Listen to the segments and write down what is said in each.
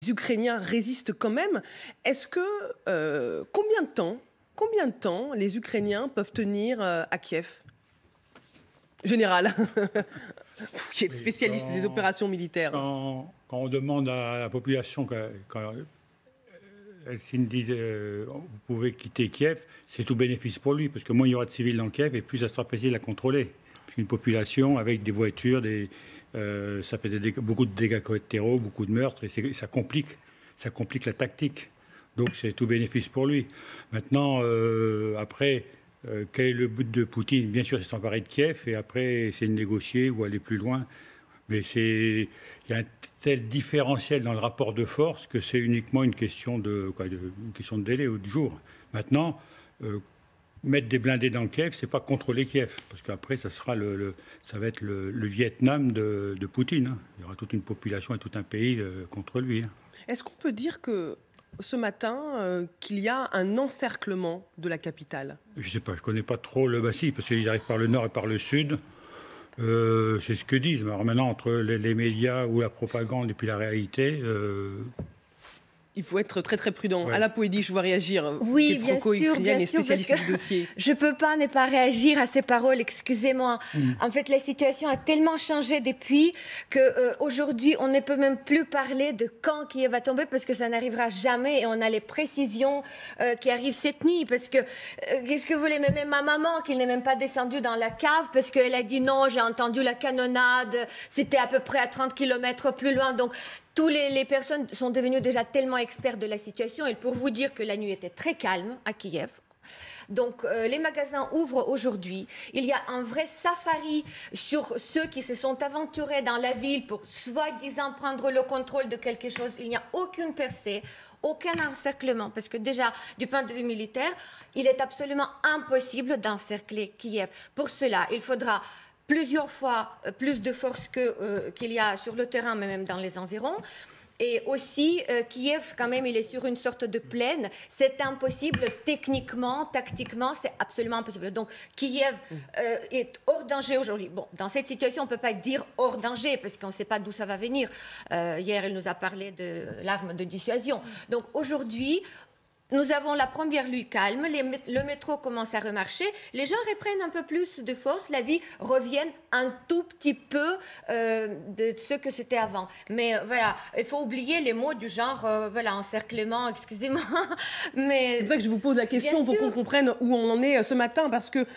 les Ukrainiens résistent quand même. Est-ce que combien de temps les Ukrainiens peuvent tenir à Kiev? Général, vous qui êtes spécialiste des opérations militaires. Quand on demande à la population, quand Helsinki dit vous pouvez quitter Kiev, c'est tout bénéfice pour lui, parce que moins il y aura de civils dans Kiev et plus ça sera facile à contrôler. Une population avec des voitures, ça fait beaucoup de dégâts collatéraux, beaucoup de meurtres, et ça complique la tactique. Donc c'est tout bénéfice pour lui. Maintenant, après, quel est le but de Poutine? Bien sûr, c'est s'emparer de Kiev, et après, c'est de négocier ou aller plus loin. Mais il y a un tel différentiel dans le rapport de force que c'est uniquement une question de délai ou de jour. Maintenant, mettre des blindés dans Kiev, c'est pas contrôler Kiev, parce qu'après, ça va être le Vietnam de Poutine. Hein. Il y aura toute une population et tout un pays contre lui. Hein. Est-ce qu'on peut dire que ce matin qu'il y a un encerclement de la capitale? Je ne sais pas, je ne connais pas trop le Bassi, parce qu'ils arrivent par le nord et par le sud. C'est ce que disent. Alors maintenant, entre les médias ou la propagande et puis la réalité... Il faut être très très prudent. Ouais. Ala Pouedi, je vois réagir. Oui, bien sûr, spécialiste du dossier. Je ne peux pas ne pas réagir à ces paroles, excusez-moi. En fait, la situation a tellement changé depuis qu'aujourd'hui, on ne peut même plus parler de quand Kiev va tomber, parce que ça n'arrivera jamais, et on a les précisions qui arrivent cette nuit. Parce que, qu'est-ce que vous voulez, même ma maman, qui n'est même pas descendue dans la cave, parce qu'elle a dit non, j'ai entendu la canonnade, c'était à peu près à 30 km plus loin. Donc, toutes les personnes sont devenues déjà tellement experts de la situation. Et pour vous dire que la nuit était très calme à Kiev. Donc, les magasins ouvrent aujourd'hui. Il y a un vrai safari sur ceux qui se sont aventurés dans la ville pour soi-disant prendre le contrôle de quelque chose. Il n'y a aucune percée, aucun encerclement. Parce que déjà, du point de vue militaire, il est absolument impossible d'encercler Kiev. Pour cela, il faudra plusieurs fois plus de force qu'il y a sur le terrain, mais même dans les environs. Et aussi, Kiev, quand même, il est sur une sorte de plaine. C'est impossible, techniquement, tactiquement, c'est absolument impossible. Donc, Kiev est hors danger aujourd'hui. Bon, dans cette situation, on ne peut pas dire hors danger, parce qu'on ne sait pas d'où ça va venir. Hier, il nous a parlé de l'arme de dissuasion. Donc, aujourd'hui... Nous avons la première nuit calme, le métro commence à remarcher, les gens reprennent un peu plus de force, la vie revient un tout petit peu de ce que c'était avant. Mais voilà, il faut oublier les mots du genre, voilà, encerclement, excusez-moi. Mais c'est pour ça que je vous pose la question pour qu'on comprenne où on en est ce matin, parce que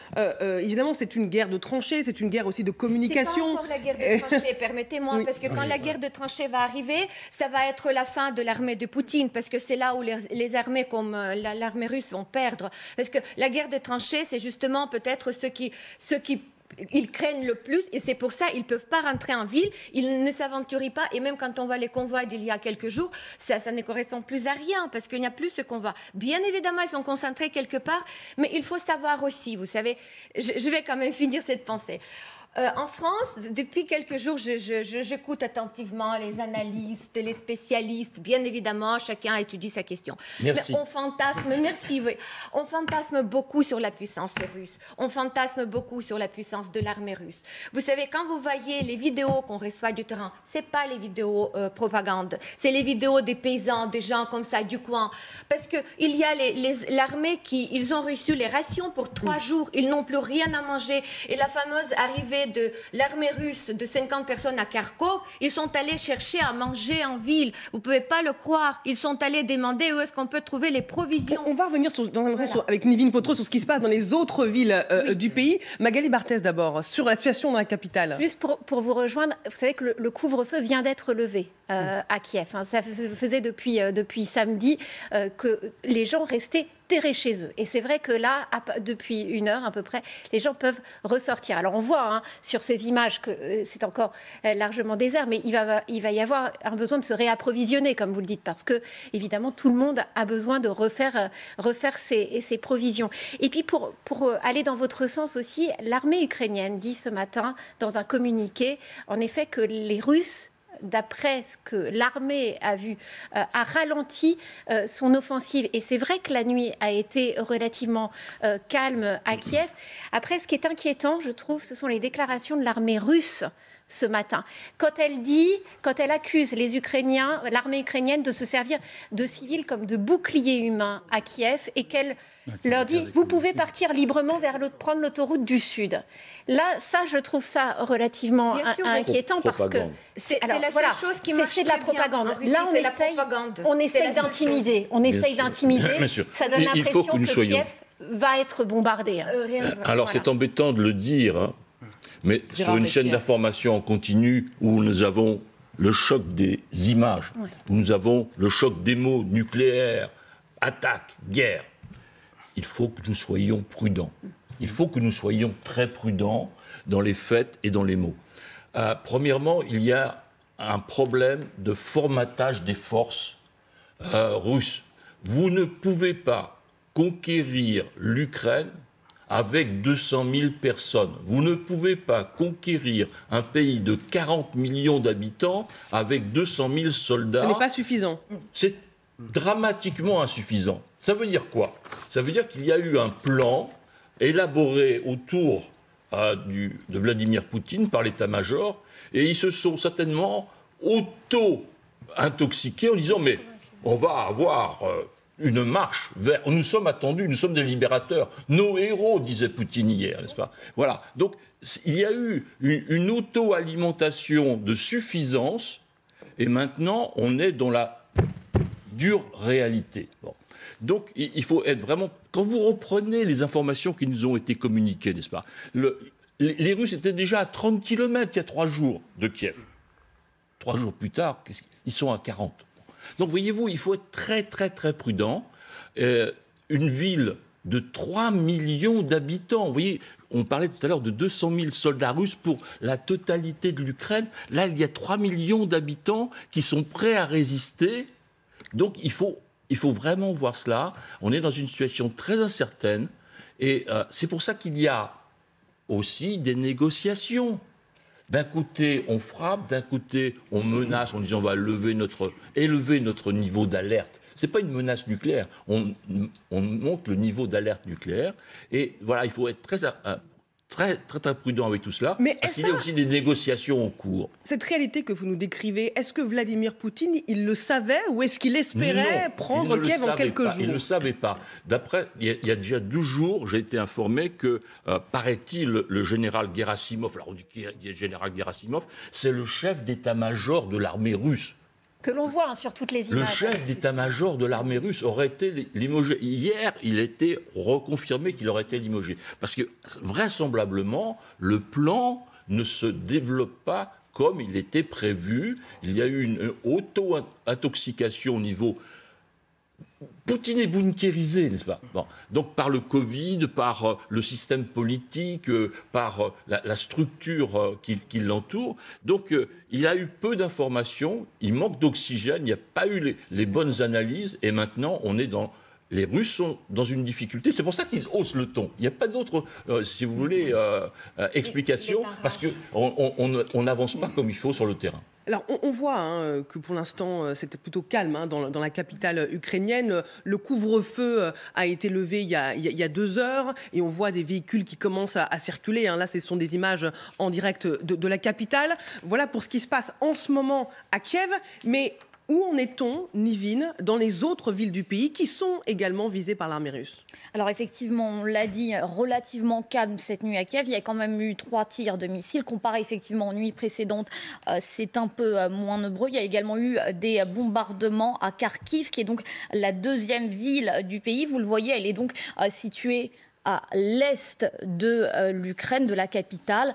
évidemment c'est une guerre de tranchées, c'est une guerre aussi de communication. C'est pas encore la guerre de tranchées, permettez-moi, oui. Parce que quand la guerre de tranchées va arriver, ça va être la fin de l'armée de Poutine, parce que c'est là où les armées comme l'armée russe vont perdre. Parce que la guerre de tranchées, c'est justement peut-être ceux qui ils craignent le plus, et c'est pour ça qu'ils ne peuvent pas rentrer en ville, ils ne s'aventurent pas, et même quand on voit les convois d'il y a quelques jours, ça ne correspond plus à rien, parce qu'il n'y a plus ce convoi. Bien évidemment, ils sont concentrés quelque part, mais il faut savoir aussi, vous savez, je vais quand même finir cette pensée. En France, depuis quelques jours, j'écoute attentivement les analystes, les spécialistes. Bien évidemment, chacun étudie sa question. Merci. Mais on fantasme, merci, oui. On fantasme beaucoup sur la puissance russe. On fantasme beaucoup sur la puissance de l'armée russe. Vous savez, quand vous voyez les vidéos qu'on reçoit du terrain, c'est pas les vidéos propagande, c'est les vidéos des paysans, des gens comme ça du coin. Parce que il y a l'armée ils ont reçu les rations pour 3 jours. Ils n'ont plus rien à manger. Et la fameuse arrivée de l'armée russe de 50 personnes à Kharkov, ils sont allés chercher à manger en ville. Vous ne pouvez pas le croire. Ils sont allés demander où est-ce qu'on peut trouver les provisions. On va revenir avec Nivine Potro sur ce qui se passe dans les autres villes du pays. Magali Barthès d'abord, sur la situation dans la capitale. Juste pour vous rejoindre, vous savez que le couvre-feu vient d'être levé à Kiev. Hein. Ça faisait depuis samedi que les gens restaient terrés chez eux. Et c'est vrai que là, depuis 1 heure à peu près, les gens peuvent ressortir. Alors on voit sur ces images que c'est encore largement désert, mais il va y avoir un besoin de se réapprovisionner, comme vous le dites, parce que évidemment tout le monde a besoin de refaire ses provisions. Et puis pour aller dans votre sens aussi, l'armée ukrainienne dit ce matin dans un communiqué, en effet, que les Russes, d'après ce que l'armée a vu, a ralenti son offensive. Et c'est vrai que la nuit a été relativement calme à Kiev. Après, ce qui est inquiétant, je trouve, ce sont les déclarations de l'armée russe ce matin. Quand elle accuse les Ukrainiens, l'armée ukrainienne, de se servir de civils comme de boucliers humains à Kiev et qu'elle leur dit « vous pouvez partir librement prendre l'autoroute du Sud ». Là, ça, je trouve ça relativement inquiétant parce que c'est la seule chose qui marche. C'est de la propagande. Là, on essaye d'intimider. Ça donne l'impression que Kiev va être bombardé. Alors, c'est embêtant de le dire, hein, mais sur une chaîne d'information en continu où nous avons le choc des images, où nous avons le choc des mots, nucléaire, attaque, guerre, il faut que nous soyons prudents. Il faut que nous soyons très prudents dans les faits et dans les mots. Premièrement, il y a un problème de formatage des forces russes. Vous ne pouvez pas conquérir l'Ukraine avec 200 000 personnes. Vous ne pouvez pas conquérir un pays de 40 millions d'habitants avec 200 000 soldats. Ce n'est pas suffisant. C'est dramatiquement insuffisant. Ça veut dire quoi? Ça veut dire qu'il y a eu un plan élaboré autour de Vladimir Poutine par l'état-major, et ils se sont certainement auto-intoxiqués en disant « mais on va avoir une marche vers... Nous sommes attendus, nous sommes des libérateurs. Nos héros, disait Poutine hier, n'est-ce pas ?» Voilà. Donc, il y a eu une auto-alimentation de suffisance, et maintenant, on est dans la dure réalité. Bon. Donc, il faut être vraiment... Quand vous reprenez les informations qui nous ont été communiquées, n'est-ce pas, les Russes étaient déjà à 30 km il y a 3 jours de Kiev. 3 jours plus tard, ils sont à 40. Donc, voyez-vous, il faut être très, très, très prudent. Une ville de 3 millions d'habitants, vous voyez, on parlait tout à l'heure de 200 000 soldats russes pour la totalité de l'Ukraine. Là, il y a 3 millions d'habitants qui sont prêts à résister. Donc, il faut vraiment voir cela. On est dans une situation très incertaine. Et c'est pour ça qu'il y a aussi des négociations. D'un côté, on frappe, d'un côté, on menace en disant on va élever notre niveau d'alerte. Ce n'est pas une menace nucléaire. On monte le niveau d'alerte nucléaire. Et voilà, il faut être très prudent avec tout cela. Mais parce qu'il y a aussi des négociations en cours. Cette réalité que vous nous décrivez, est-ce que Vladimir Poutine, il le savait ou est-ce qu'il espérait prendre Kiev en quelques jours? Il ne le savait pas. D'après, il y a déjà 12 jours, j'ai été informé que, paraît-il, le général Gerasimov, alors on dit qu'il est général Gerasimov, c'est le chef d'état-major de l'armée russe. Que l'on voit sur toutes les images. Le chef d'état-major de l'armée russe aurait été limogé. Hier, il était reconfirmé qu'il aurait été limogé. Parce que, vraisemblablement, le plan ne se développe pas comme il était prévu. Il y a eu une auto-intoxication au niveau... Poutine est bunkérisé, n'est-ce pas? Bon. Donc par le Covid, par le système politique, par la structure qui l'entoure. Donc il y a eu peu d'informations, il manque d'oxygène, il n'y a pas eu les bonnes analyses, et maintenant on est dans... Les Russes sont dans une difficulté. C'est pour ça qu'ils haussent le ton. Il n'y a pas d'autre, si vous voulez, explication, parce qu'on n'avance pas comme il faut sur le terrain. Alors, on voit que pour l'instant, c'était plutôt calme dans la capitale ukrainienne. Le couvre-feu a été levé il y a 2 heures et on voit des véhicules qui commencent à circuler. Là, ce sont des images en direct de la capitale. Voilà pour ce qui se passe en ce moment à Kiev. Mais où en est-on, Nivine, dans les autres villes du pays qui sont également visées par l'armée russe? Alors effectivement, on l'a dit, relativement calme cette nuit à Kiev. Il y a quand même eu 3 tirs de missiles. Comparé effectivement aux nuits précédentes, c'est un peu moins nombreux. Il y a également eu des bombardements à Kharkiv, qui est donc la 2e ville du pays. Vous le voyez, elle est donc située à l'est de l'Ukraine, de la capitale,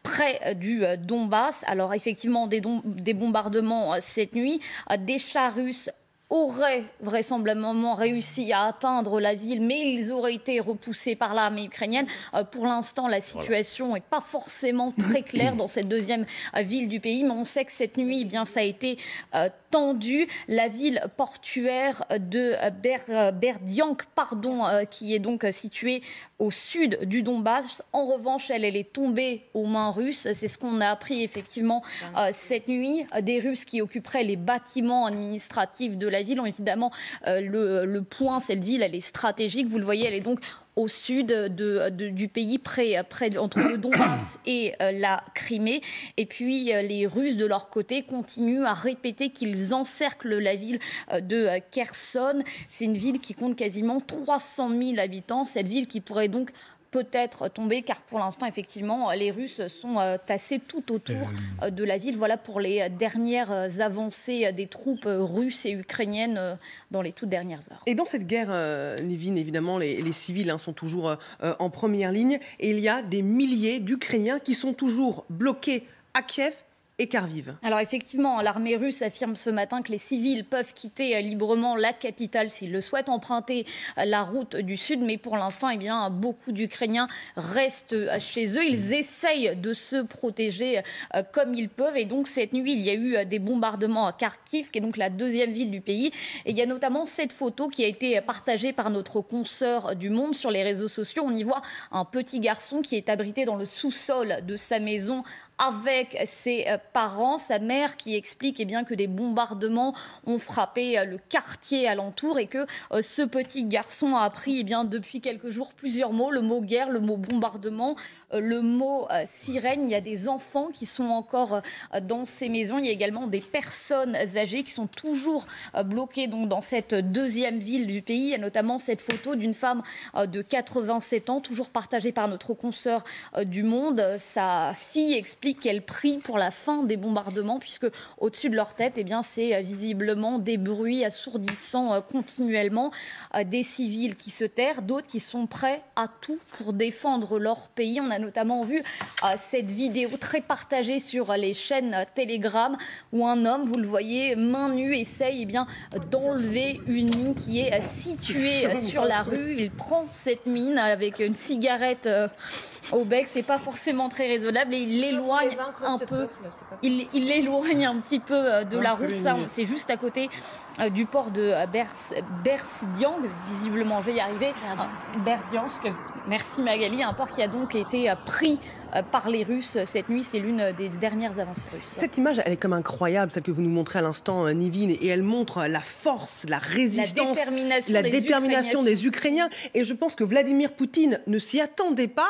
près du Donbass. Alors effectivement, des bombardements cette nuit. Des chars russes auraient vraisemblablement réussi à atteindre la ville, mais ils auraient été repoussés par l'armée ukrainienne. Pour l'instant, la situation n'est pas forcément très claire dans cette 2e ville du pays, mais on sait que cette nuit, eh bien, ça a été tendu. La ville portuaire de Berdiansk, qui est donc située au sud du Donbass. En revanche, elle est tombée aux mains russes. C'est ce qu'on a appris effectivement cette nuit. Des Russes qui occuperaient les bâtiments administratifs de la ville ont évidemment le point. Cette ville, elle est stratégique. Vous le voyez, elle est donc au sud du pays, entre le Donbass et la Crimée. Et puis les Russes, de leur côté, continuent à répéter qu'ils encerclent la ville de Kherson. C'est une ville qui compte quasiment 300 000 habitants. Cette ville qui pourrait donc peut-être tomber, car pour l'instant, effectivement, les Russes sont tassés tout autour de la ville. Voilà pour les dernières avancées des troupes russes et ukrainiennes dans les toutes dernières heures. Et dans cette guerre, Nivine, évidemment, les civils sont toujours en première ligne. Et il y a des milliers d'Ukrainiens qui sont toujours bloqués à Kiev et Kharkiv. Alors effectivement, l'armée russe affirme ce matin que les civils peuvent quitter librement la capitale s'ils le souhaitent, emprunter la route du sud. Mais pour l'instant, eh bien, beaucoup d'Ukrainiens restent chez eux. Ils essayent de se protéger comme ils peuvent. Et donc cette nuit, il y a eu des bombardements à Kharkiv, qui est donc la deuxième ville du pays. Et il y a notamment cette photo qui a été partagée par notre consoeur du Monde sur les réseaux sociaux. On y voit un petit garçon qui est abrité dans le sous-sol de sa maison avec ses parents, sa mère qui explique bien, que des bombardements ont frappé le quartier alentour et que ce petit garçon a appris depuis quelques jours plusieurs mots, le mot guerre, le mot bombardement, le mot sirène. Il y a des enfants qui sont encore dans ces maisons. Il y a également des personnes âgées qui sont toujours bloquées donc, dans cette deuxième ville du pays. Il y a notamment cette photo d'une femme de 87 ans, toujours partagée par notre consoeur du Monde. Sa fille explique qu'elle prie pour la fin des bombardements, puisque au-dessus de leur tête, c'est visiblement des bruits assourdissants continuellement, des civils qui se terrent, d'autres qui sont prêts à tout pour défendre leur pays. On a notamment vu cette vidéo très partagée sur les chaînes Telegram, où un homme, vous le voyez, main nue, essaye d'enlever une mine qui est située sur la rue. Il prend cette mine avec une cigarette au bec, c'est pas forcément très raisonnable, et il l'éloigne un peu. Il l'éloigne un petit peu de la route. Ça, c'est juste à côté du port de Berdiansk, visiblement, je vais y arriver. Berdiansk, merci Magali, un port qui a donc été pris par les Russes cette nuit. C'est l'une des dernières avancées russes. Cette image, elle est comme incroyable, celle que vous nous montrez à l'instant, Nivine, et elle montre la force, la résistance, la détermination des Ukrainiens. Et je pense que Vladimir Poutine ne s'y attendait pas.